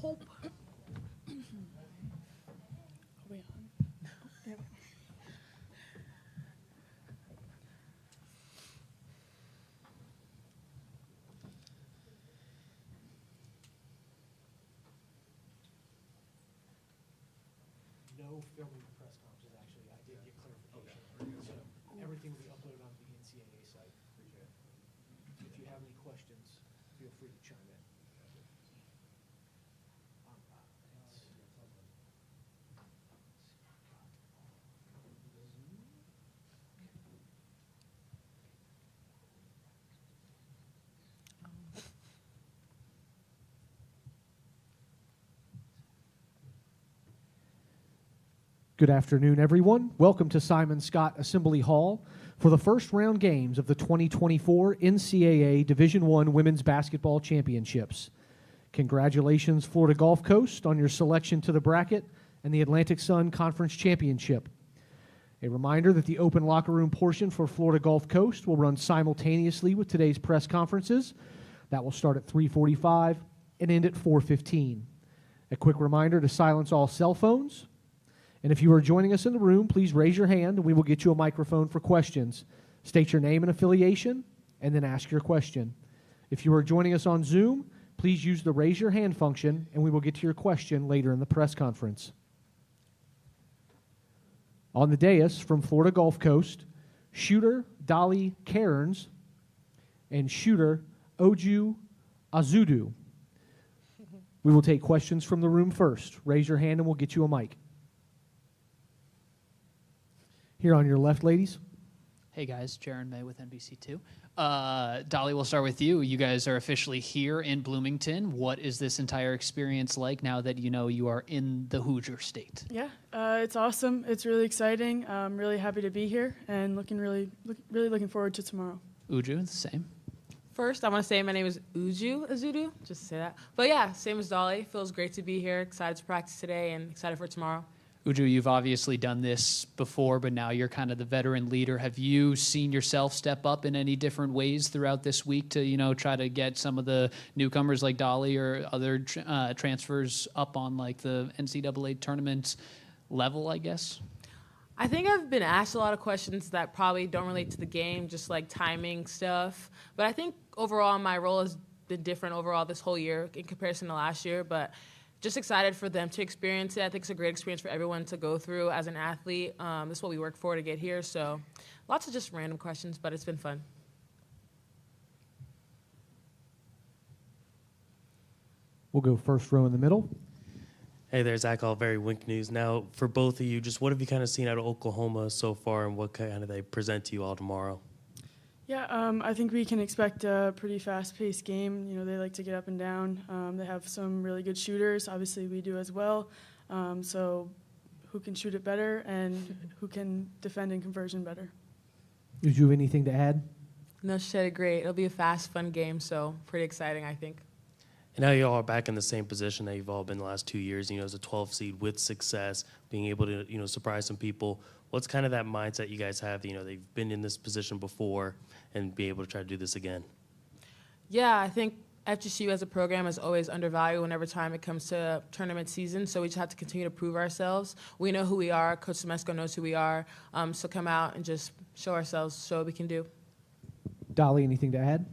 hope. No filming the press conferences, actually. I did get clarification. So everything will be uploaded onto the NCAA site. If you have any questions, feel free to chime in. Good afternoon, everyone. Welcome to Simon Skjodt Assembly Hall for the first round games of the 2024 NCAA Division I Women's Basketball Championships. Congratulations, Florida Gulf Coast, on your selection to the bracket and the Atlantic Sun Conference Championship. A reminder that the open locker room portion for Florida Gulf Coast will run simultaneously with today's press conferences. That will start at 3:45 and end at 4:15. A quick reminder to silence all cell phones. And if you are joining us in the room, please raise your hand and we will get you a microphone for questions. State your name and affiliation, and then ask your question. If you are joining us on Zoom, please use the raise your hand function and we will get to your question later in the press conference. On the dais from Florida Gulf Coast, shooter Dolly Cairns and shooter Oju Azudu. We will take questions from the room first. Raise your hand and we'll get you a mic. Here on your left, ladies. Hey guys, Jaron May with NBC2. Dolly, we'll start with you. You guys are officially here in Bloomington. What is this entire experience like now that you know you are in the Hoosier State? Yeah, it's awesome. It's really exciting. I'm really happy to be here and really looking forward to tomorrow. Uju, the same. First, I want to say my name is Uju Azudu, just to say that. But yeah, same as Dolly. Feels great to be here. Excited to practice today and excited for tomorrow. Uju, you've obviously done this before, but now you're kind of the veteran leader. Have you seen yourself step up in any different ways throughout this week to, try to get some of the newcomers like Dolly or other transfers up on like the NCAA tournament level, I guess? I think I've been asked a lot of questions that probably don't relate to the game, just like timing stuff. But I think overall my role has been different overall this whole year in comparison to last year. But just excited for them to experience it. I think it's a great experience for everyone to go through as an athlete. This is what we work for to get here. So lots of just random questions, but it's been fun. We'll go first row in the middle. Hey there, Zach, all very Wink News. Now, for both of you, just what have you kind of seen out of Oklahoma so far, and what kind of they present to you all tomorrow? Yeah, I think we can expect a pretty fast-paced game. They like to get up and down. They have some really good shooters. Obviously, we do as well. So who can shoot it better and who can defend in conversion better? Did you have anything to add? No, she said it great. It'll be a fast, fun game, so pretty exciting, I think. And now you all are back in the same position that you've all been the last 2 years, as a 12 seed with success, being able to, surprise some people. What's kind of that mindset you guys have? They've been in this position before and be able to try to do this again. Yeah, I think FGCU as a program is always undervalued whenever time it comes to tournament season, so we just have to continue to prove ourselves. We know who we are. Coach Semesco knows who we are. So come out and just show ourselves, show what we can do. Dolly, anything to add?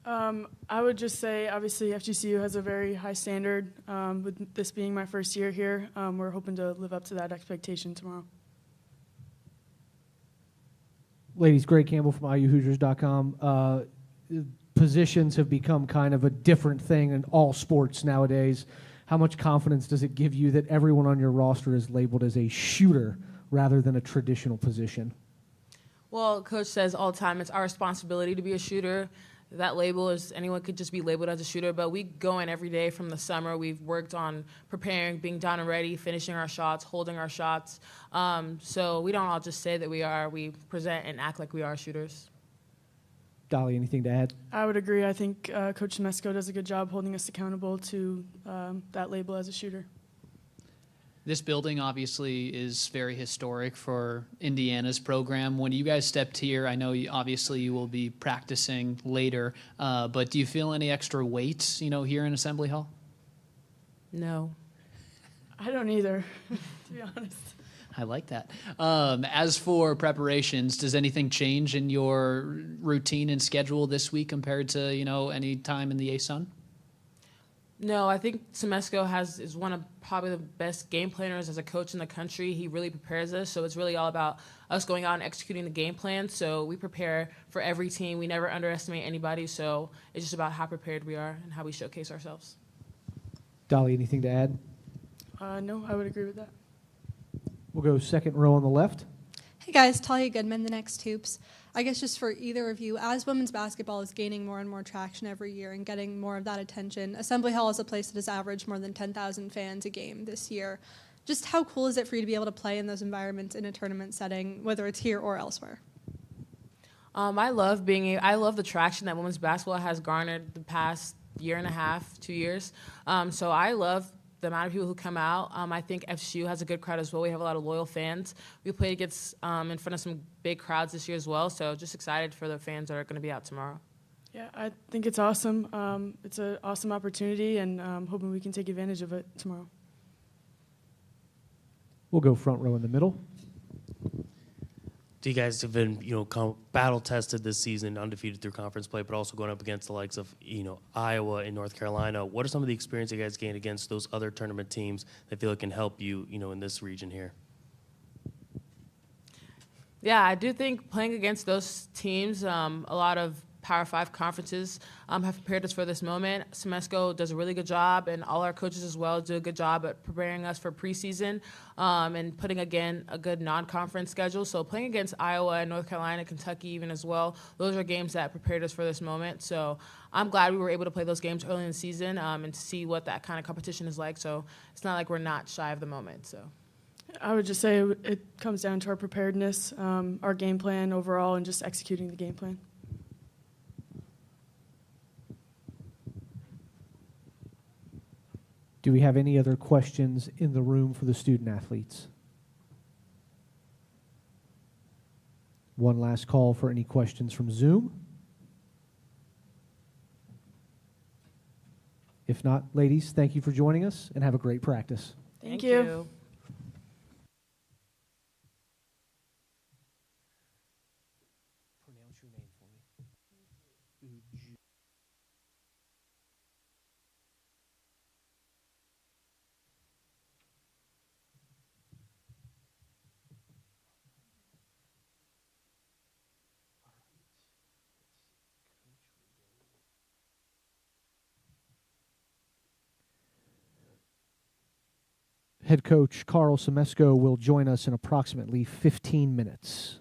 I would just say, obviously, FGCU has a very high standard. With this being my first year here, we're hoping to live up to that expectation tomorrow. Ladies, Greg Campbell from IUHoosiers.com. Positions have become kind of a different thing in all sports nowadays. How much confidence does it give you that everyone on your roster is labeled as a shooter rather than a traditional position? Well, Coach says all the time it's our responsibility to be a shooter. That label is anyone could just be labeled as a shooter, but we go in every day from the summer. We've worked on preparing, being down and ready, finishing our shots, holding our shots. So we don't all just say that we are. We present and act like we are shooters. Dolly, anything to add? I would agree. I think Coach Semesco does a good job holding us accountable to that label as a shooter. This building obviously is very historic for Indiana's program. When you guys stepped here, I know obviously you will be practicing later, but do you feel any extra weight, here in Assembly Hall? No. I don't either, to be honest. I like that. As for preparations, does anything change in your routine and schedule this week compared to, any time in the ASUN? No, I think Semesco is one of probably the best game planners as a coach in the country. He really prepares us, so it's really all about us going out and executing the game plan. So we prepare for every team. We never underestimate anybody, so it's just about how prepared we are and how we showcase ourselves. Dolly, anything to add? No, I would agree with that. We'll go second row on the left. Hey guys, Talia Goodman, The Next Hoops. I guess just for either of you, as women's basketball is gaining more and more traction every year and getting more of that attention, Assembly Hall is a place that has averaged more than 10,000 fans a game this year. Just how cool is it for you to be able to play in those environments in a tournament setting, whether it's here or elsewhere? I love the traction that women's basketball has garnered the past year and a half, 2 years. So I love the amount of people who come out. I think FSU has a good crowd as well. We have a lot of loyal fans. We played against in front of some big crowds this year as well. So just excited for the fans that are going to be out tomorrow. Yeah, I think it's awesome. It's an awesome opportunity, and hoping we can take advantage of it tomorrow. We'll go front row in the middle. Do you guys have been, battle tested this season, undefeated through conference play, but also going up against the likes of, Iowa and North Carolina? What are some of the experience you guys gained against those other tournament teams that feel like can help you, in this region here? Yeah, I do think playing against those teams, a lot of Power 5 conferences have prepared us for this moment. Semesco does a really good job, and all our coaches as well do a good job at preparing us for preseason and putting, again, a good non-conference schedule. So playing against Iowa and North Carolina, Kentucky even as well, those are games that prepared us for this moment. So I'm glad we were able to play those games early in the season and to see what that kind of competition is like. So it's not like we're not shy of the moment. So I would just say it comes down to our preparedness, our game plan overall, and just executing the game plan. Do we have any other questions in the room for the student athletes? One last call for any questions from Zoom. If not, ladies, thank you for joining us and have a great practice. Thank you. Pronounce your name for me. Head coach Carl Semesco will join us in approximately 15 minutes.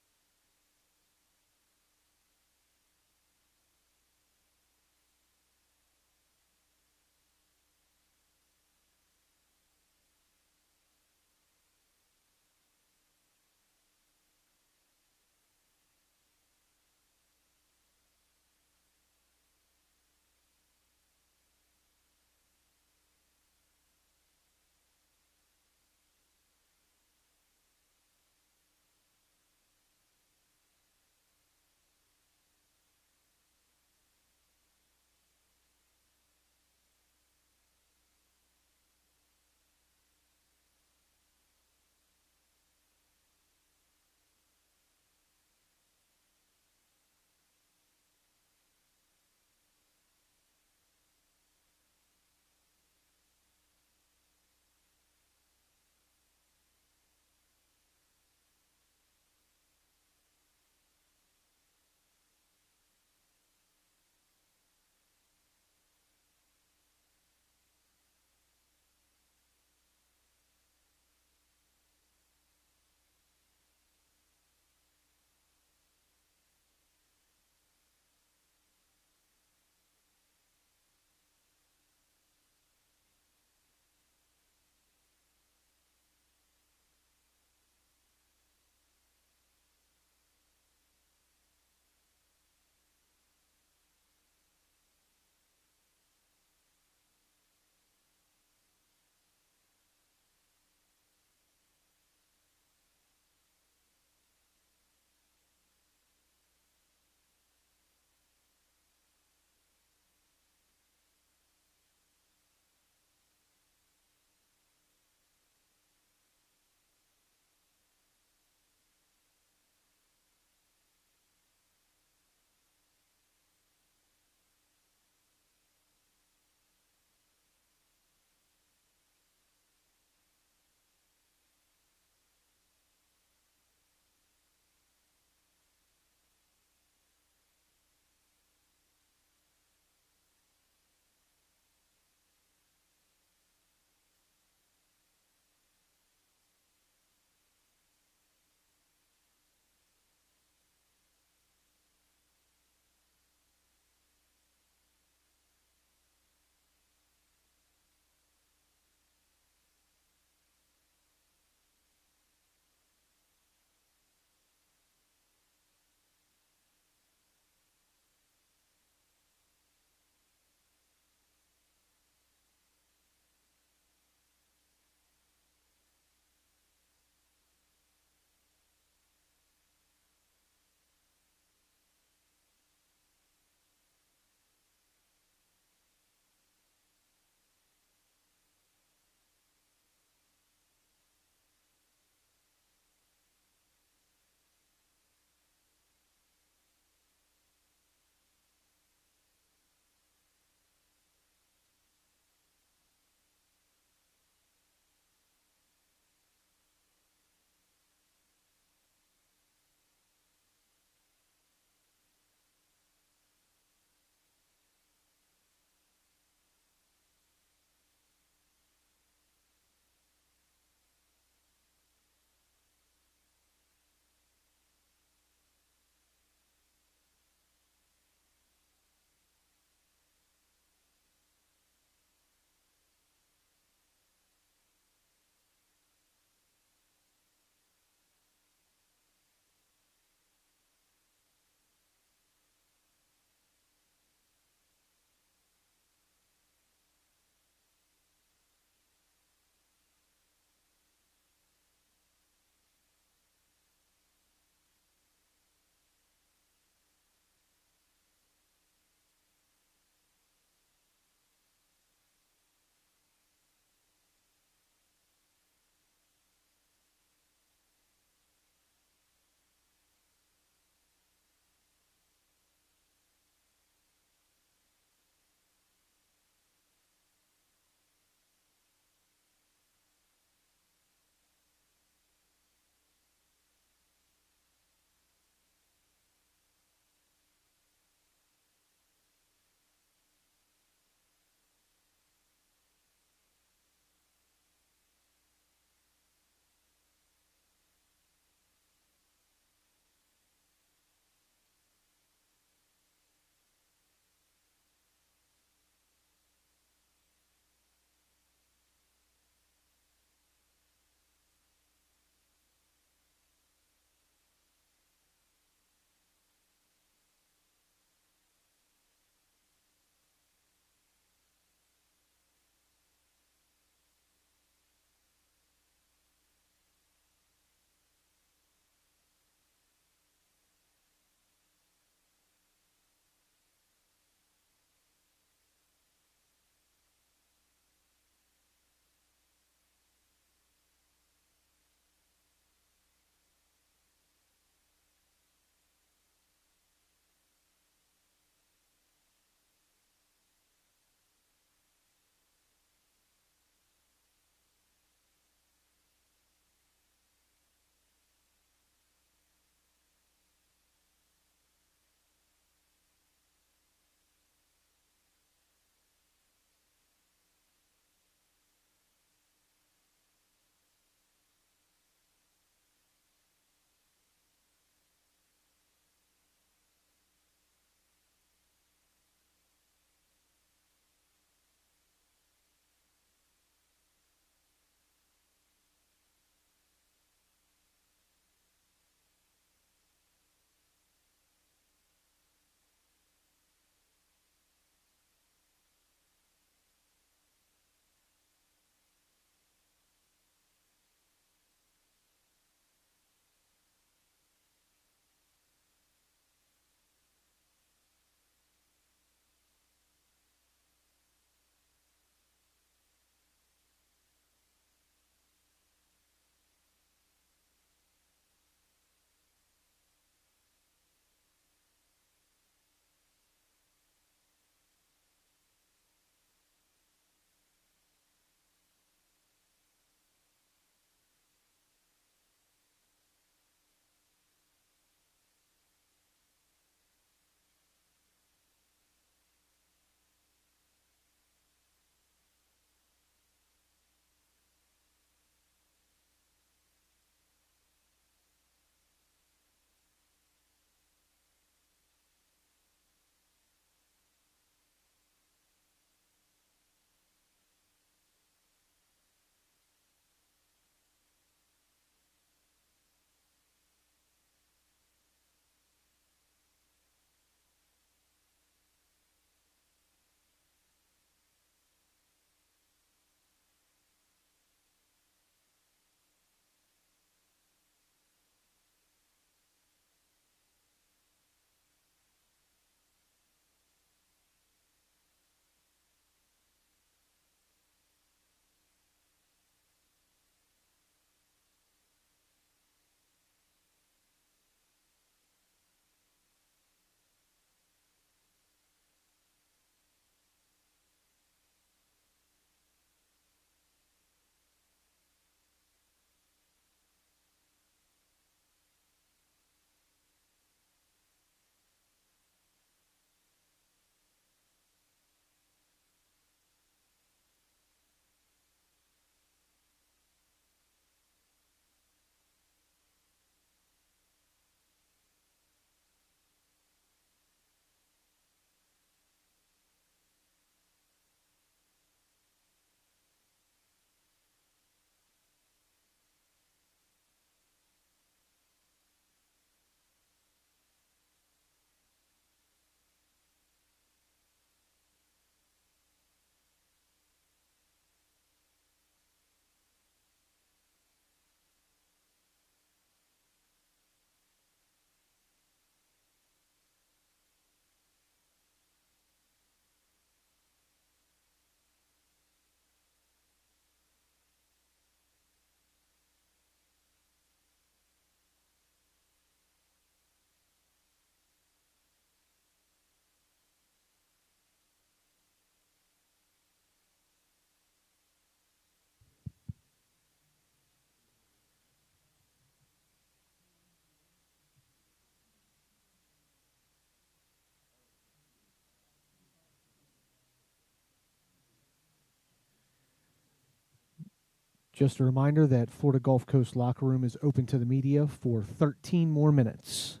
Just a reminder that Florida Gulf Coast locker room is open to the media for 13 more minutes.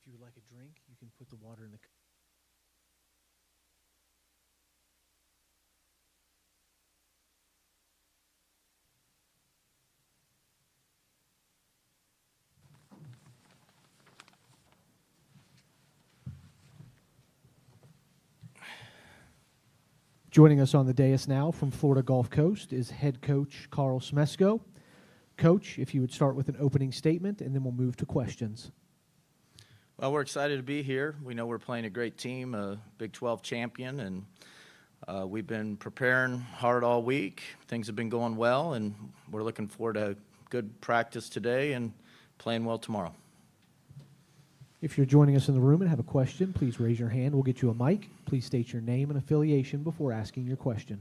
If you would like a drink, you can put the water in the cup. Joining us on the dais now from Florida Gulf Coast is head coach Carl Smesko. Coach, if you would start with an opening statement, and then we'll move to questions. Well, we're excited to be here. We know we're playing a great team, a Big 12 champion, and we've been preparing hard all week. Things have been going well, and we're looking forward to a good practice today and playing well tomorrow. If you're joining us in the room and have a question, please raise your hand. We'll get you a mic. Please state your name and affiliation before asking your question.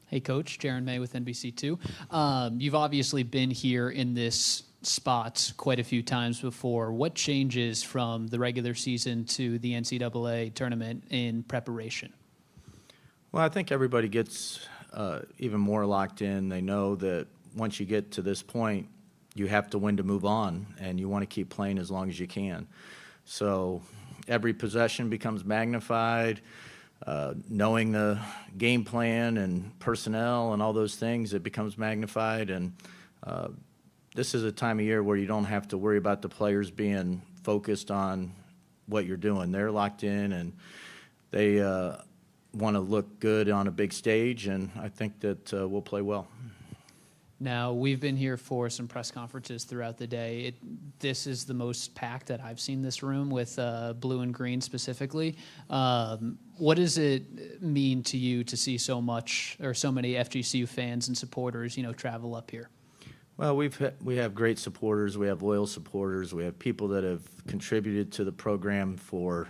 Hey, Coach. Jaron May with NBC2. You've obviously been here in this spot quite a few times before. What changes from the regular season to the NCAA tournament in preparation? Well, I think everybody gets even more locked in. They know that once you get to this point, you have to win to move on, and you want to keep playing as long as you can. So every possession becomes magnified. Knowing the game plan and personnel and all those things, it becomes magnified. And this is a time of year where you don't have to worry about the players being focused on what you're doing. They're locked in, and they want to look good on a big stage, and I think that we'll play well. Now, we've been here for some press conferences throughout the day. This is the most packed that I've seen this room with blue and green specifically. What does it mean to you to see so much or so many FGCU fans and supporters, travel up here? Well, we have great supporters. We have loyal supporters. We have people that have contributed to the program for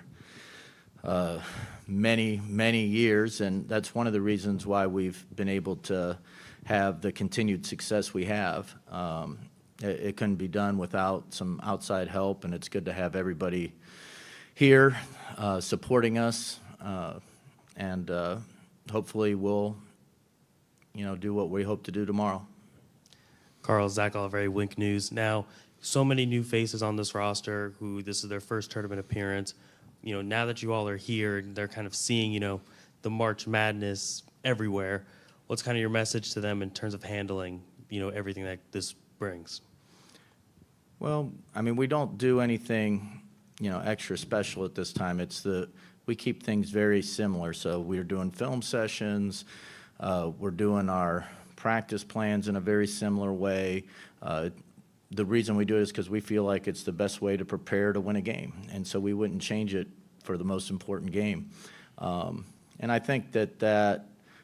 many, many years, and that's one of the reasons why we've been able to have the continued success we have. It couldn't be done without some outside help, and it's good to have everybody here supporting us, and hopefully we'll do what we hope to do tomorrow. Carl, Zach Oliver, Wink News. Now, so many new faces on this roster who this is their first tournament appearance. Now that you all are here, they're kind of seeing, the March Madness everywhere. What's kind of your message to them in terms of handling, everything that this brings? Well, we don't do anything, extra special at this time. We keep things very similar. So we're doing film sessions. We're doing our practice plans in a very similar way. The reason we do it is because we feel like it's the best way to prepare to win a game. And so we wouldn't change it for the most important game. And I think that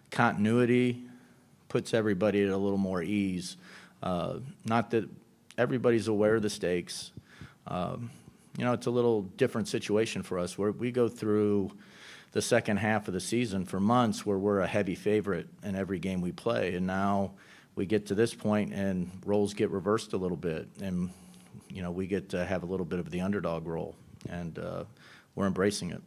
continuity puts everybody at a little more ease. Not that everybody's aware of the stakes. It's a little different situation for us where we go through the second half of the season for months where we're a heavy favorite in every game we play. And now we get to this point and roles get reversed a little bit. And, we get to have a little bit of the underdog role, and we're embracing it.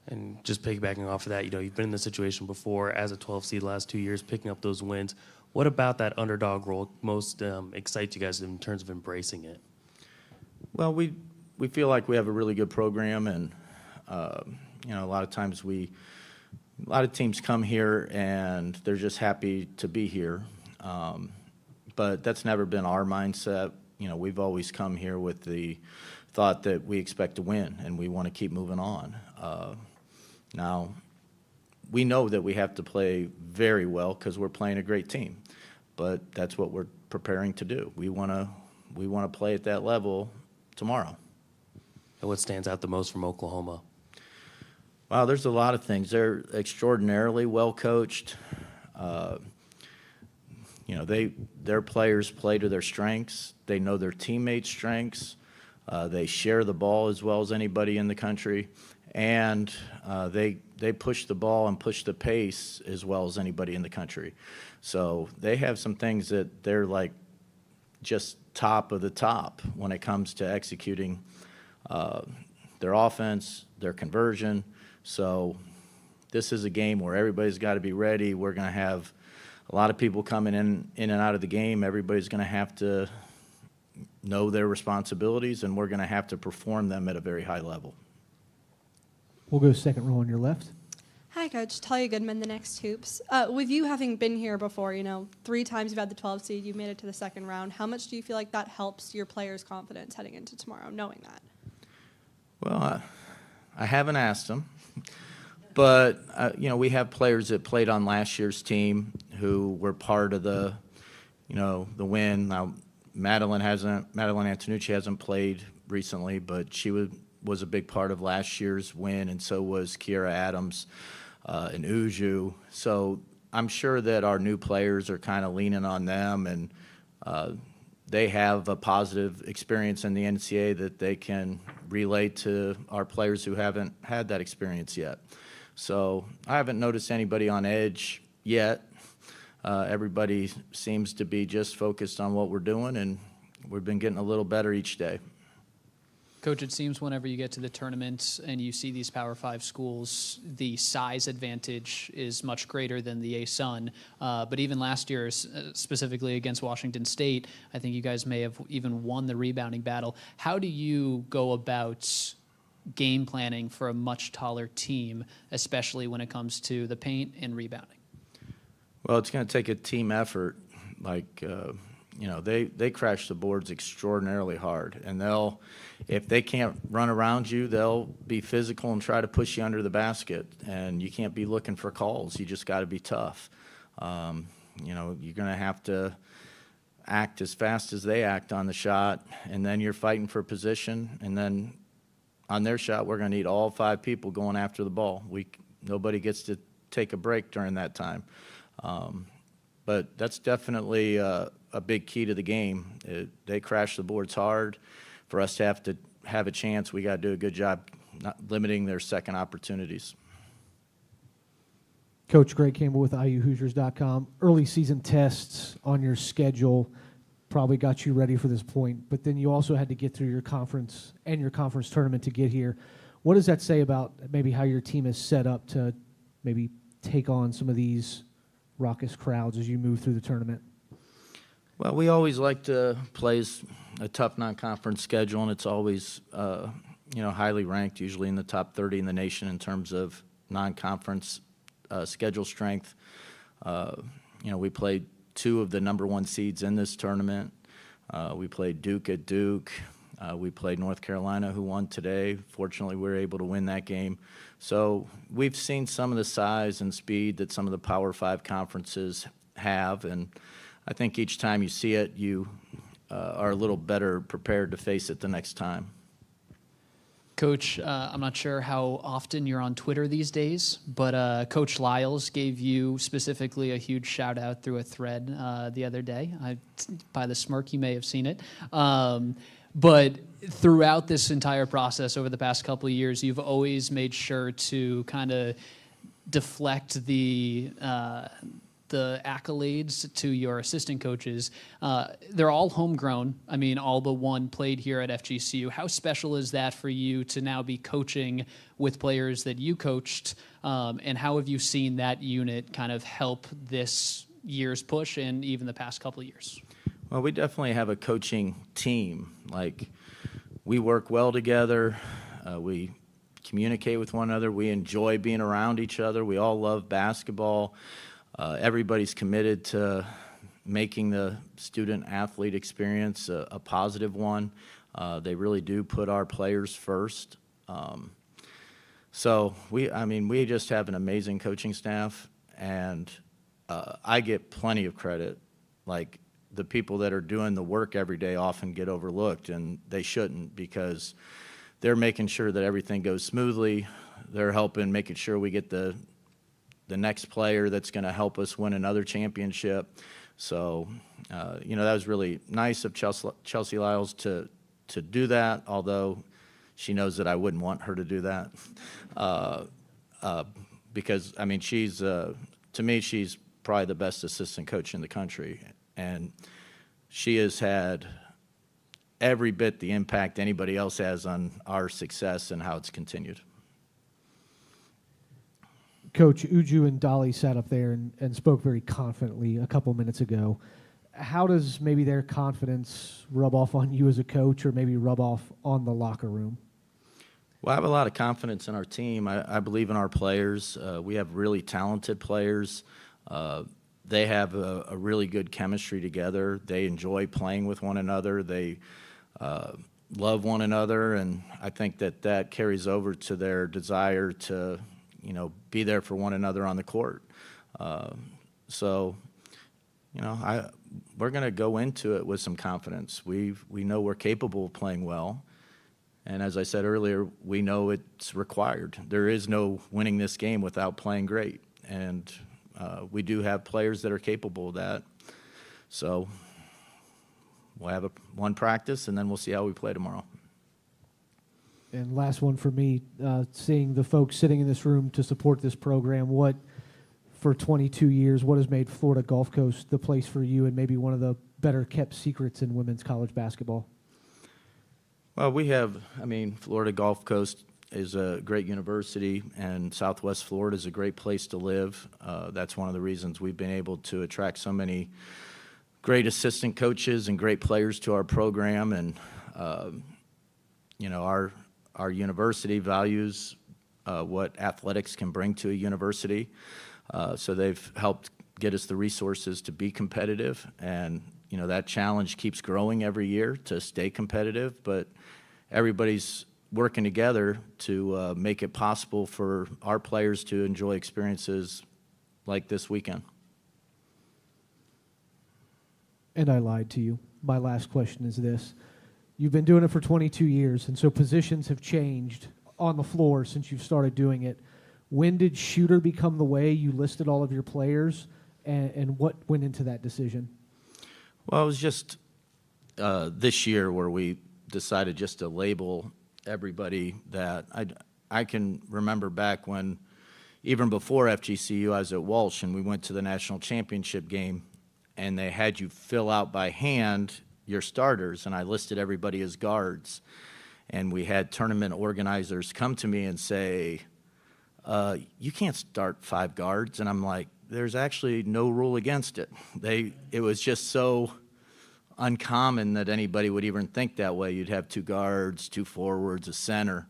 And just piggybacking off of that, you've been in this situation before as a 12 seed the last 2 years, picking up those wins. What about that underdog role most excites you guys in terms of embracing it? Well, we feel like we have a really good program, and a lot of times a lot of teams come here and they're just happy to be here. But that's never been our mindset. We've always come here with the thought that we expect to win and we want to keep moving on. Now, we know that we have to play very well because we're playing a great team, but that's what we're preparing to do. We want to play at that level tomorrow. And what stands out the most from Oklahoma? Wow, there's a lot of things. They're extraordinarily well coached. Their players play to their strengths. They know their teammates' strengths. They share the ball as well as anybody in the country, and they push the ball and push the pace as well as anybody in the country. So they have some things that they're like just top of the top when it comes to executing their offense, their conversion. So this is a game where everybody's got to be ready. We're going to have a lot of people coming in and out of the game. Everybody's going to have to know their responsibilities, and we're going to have to perform them at a very high level. We'll go second row on your left. Hi, Coach. Talia Goodman, the Next Hoops. With you having been here before, 3 times you've had the 12 seed, you've made it to the second round. How much do you feel like that helps your players' confidence heading into tomorrow, knowing that? Well, I haven't asked them, but we have players that played on last year's team who were part of the win. Now, Madeline Antonucci hasn't played recently, but she was a big part of last year's win, and so was Kiera Adams and Uju. So I'm sure that our new players are kind of leaning on them, and they have a positive experience in the NCAA that they can relate to our players who haven't had that experience yet. So I haven't noticed anybody on edge yet. Everybody seems to be just focused on what we're doing, and we've been getting a little better each day. Coach, it seems whenever you get to the tournaments and you see these Power 5 schools, the size advantage is much greater than the ASUN. But even last year, specifically against Washington State, I think you guys may have even won the rebounding battle. How do you go about game planning for a much taller team, especially when it comes to the paint and rebounding? Well, it's going to take a team effort. They crash the boards extraordinarily hard, and if they can't run around you, they'll be physical and try to push you under the basket, and you can't be looking for calls. You just got to be tough. You're going to have to act as fast as they act on the shot, and then you're fighting for position, and then on their shot, we're going to need all 5 people going after the ball. Nobody gets to take a break during that time. But that's definitely a big key to the game. They crash the boards hard. For us to have a chance, we got to do a good job not limiting their second opportunities. Coach Greg Campbell with IUHoosiers.com. Early season tests on your schedule probably got you ready for this point, but then you also had to get through your conference and your conference tournament to get here. What does that say about maybe how your team is set up to maybe take on some of these raucous crowds as you move through the tournament? Well, we always like to play a tough non-conference schedule, and it's always highly ranked, usually in the top 30 in the nation in terms of non-conference schedule strength. We played 2 of the number 1 seeds in this tournament. We played Duke at Duke. We played North Carolina, who won today. Fortunately, we were able to win that game. So we've seen some of the size and speed that some of the Power 5 conferences have, and I think each time you see it, you are a little better prepared to face it the next time. Coach, I'm not sure how often you're on Twitter these days, but Coach Lyles gave you specifically a huge shout out through a thread the other day. By the smirk, you may have seen it. But throughout this entire process over the past couple of years, you've always made sure to kind of deflect the the accolades to your assistant coaches. They're all homegrown. I mean, all but one played here at FGCU. How special is that for you to now be coaching with players that you coached? And how have you seen that unit kind of help this year's push and even the past couple of years? Well, we definitely have a coaching team. Like, we work well together. We communicate with one another. We enjoy being around each other. We all love basketball. Everybody's committed to making the student-athlete experience a positive one. They really do put our players first. So we just have an amazing coaching staff, and I get plenty of credit. Like, the people that are doing the work every day often get overlooked, and they shouldn't, because they're making sure that everything goes smoothly. They're helping, making sure we get the next player that's going to help us win another championship. So, that was really nice of Chelsea Lyles to do that, although she knows that I wouldn't want her to do that. Because, she's, to me, she's probably the best assistant coach in the country. And she has had every bit the impact anybody else has on our success and how it's continued. Coach, Uju and Dolly sat up there and spoke very confidently a couple minutes ago. How does maybe their confidence rub off on you as a coach, or maybe rub off on the locker room? Well, I have a lot of confidence in our team. I believe in our players. We have really talented players. They have a really good chemistry together. They enjoy playing with one another. They love one another, and I think that carries over to their desire to be there for one another on the court. So, we're going to go into it with some confidence. We know we're capable of playing well, and as I said earlier, we know it's required. There is no winning this game without playing great, and we do have players that are capable of that. So we'll have one practice, and then we'll see how we play tomorrow. And last one for me, seeing the folks sitting in this room to support this program, for 22 years, what has made Florida Gulf Coast the place for you, and maybe one of the better kept secrets in women's college basketball? Well, Florida Gulf Coast is a great university, and Southwest Florida is a great place to live. That's one of the reasons we've been able to attract so many great assistant coaches and great players to our program. And our university values what athletics can bring to a university. So they've helped get us the resources to be competitive, and that challenge keeps growing every year to stay competitive. But everybody's working together to make it possible for our players to enjoy experiences like this weekend. And I lied to you. My last question is this. You've been doing it for 22 years, and so positions have changed on the floor since you've started doing it. When did shooter become the way you listed all of your players, and what went into that decision? Well, it was just this year where we decided just to label everybody that. I can remember back when, even before FGCU, I was at Walsh, and we went to the national championship game, and they had you fill out by hand your starters, and I listed everybody as guards. And we had tournament organizers come to me and say, you can't start 5 guards. And I'm like, there's actually no rule against it. It was just so uncommon that anybody would even think that way. You'd have 2 guards, 2 forwards, a center.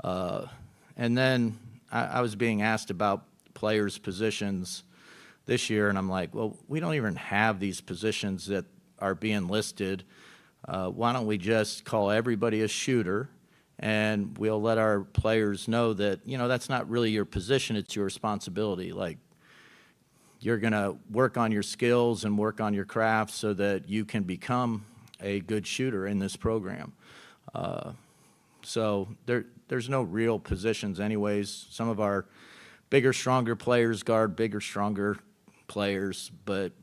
And then I was being asked about players' positions this year, and I'm like, well, we don't even have these positions that are being listed. Why don't we just call everybody a shooter, and we'll let our players know that, that's not really your position, it's your responsibility. Like, you're going to work on your skills and work on your craft so that you can become a good shooter in this program. So there's no real positions anyways. Some of our bigger, stronger players guard bigger, stronger players, but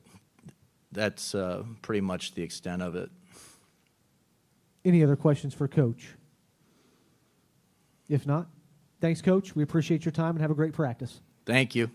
that's pretty much the extent of it. Any other questions for Coach? If not, thanks, Coach. We appreciate your time, and have a great practice. Thank you.